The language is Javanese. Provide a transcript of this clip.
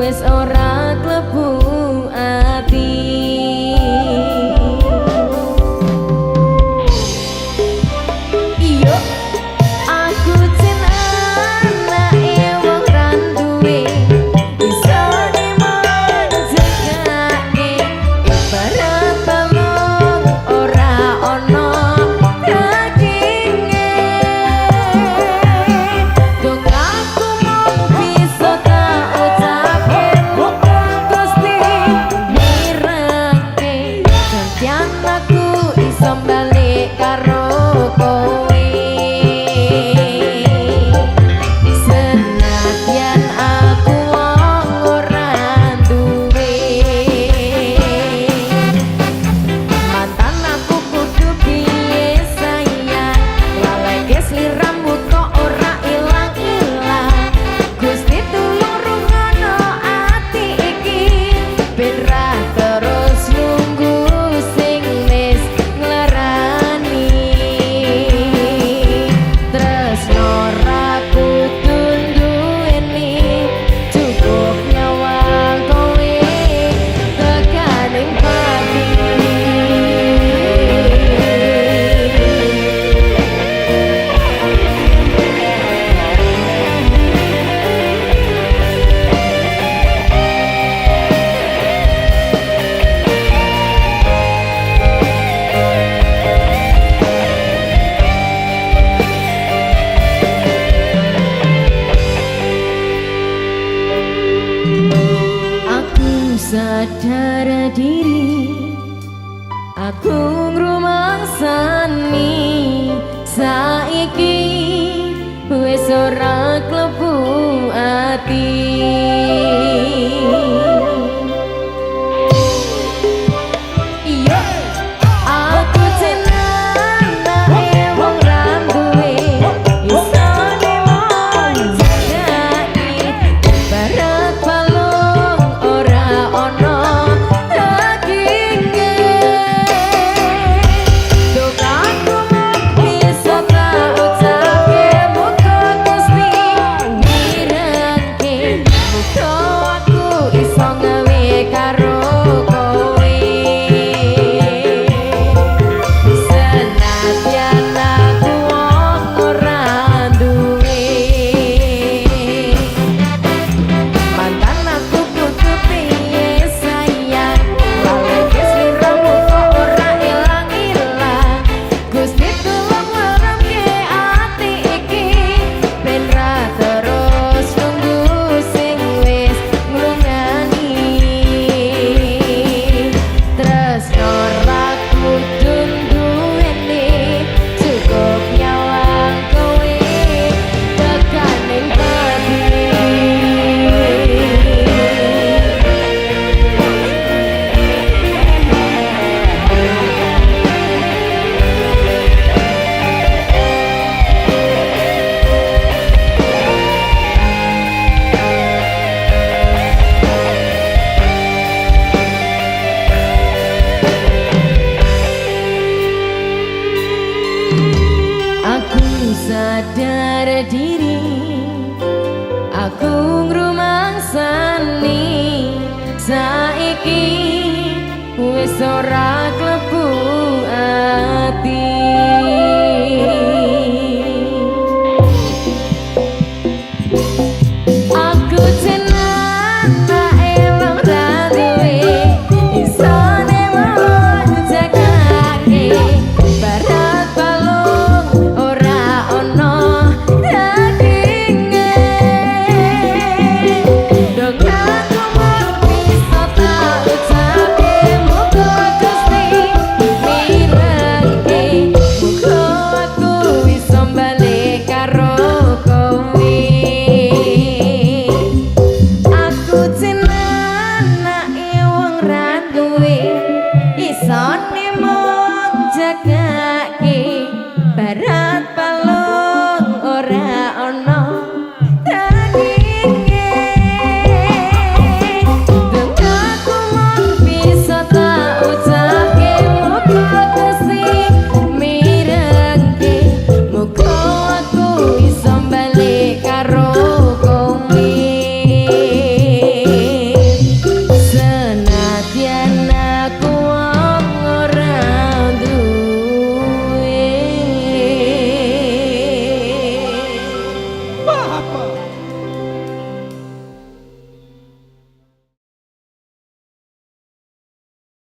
wis ora klebu ati. Iya aku jenenge wong randuwe iso dimanjekake ibarat balung ora ono daginge. Dong aku mung bisa tak ucapke Gusti mirengke gantian aku iso balik karo kowe. Senadyan aku wong ora duwe mantan aku kudu piye sayang laleke sliramu kok ora ilang-ilang. Gusti tulung rungono ati iki ben ra terus nunggu sing wis nglarani. Tresno ra kudu duweni cukup nyawa kowe tekaning pati. Aku sadar diri, aku ngrumangsani saiki wis ora klebu ati. Iya aku jenenge wong randuwe iso dimanjekake ibarat balung ora ono daginge. Dong aku mung bisa tak ucapke muga Gusti mirengke muga aku iso gawe karo kowe. Senadyan aku wong ora duwe mantan aku kudu piye sayang laleke sliramu kok ora ilang-ilang. Gusti tulung ngremke ati iki ben ra terus nunggu sing wis nglungani. Tresno ra kudu duweni cukup nyawa kowe tekaning pati. Aku sadar diri, aku ngrumangsani saiki wis ora klebu ati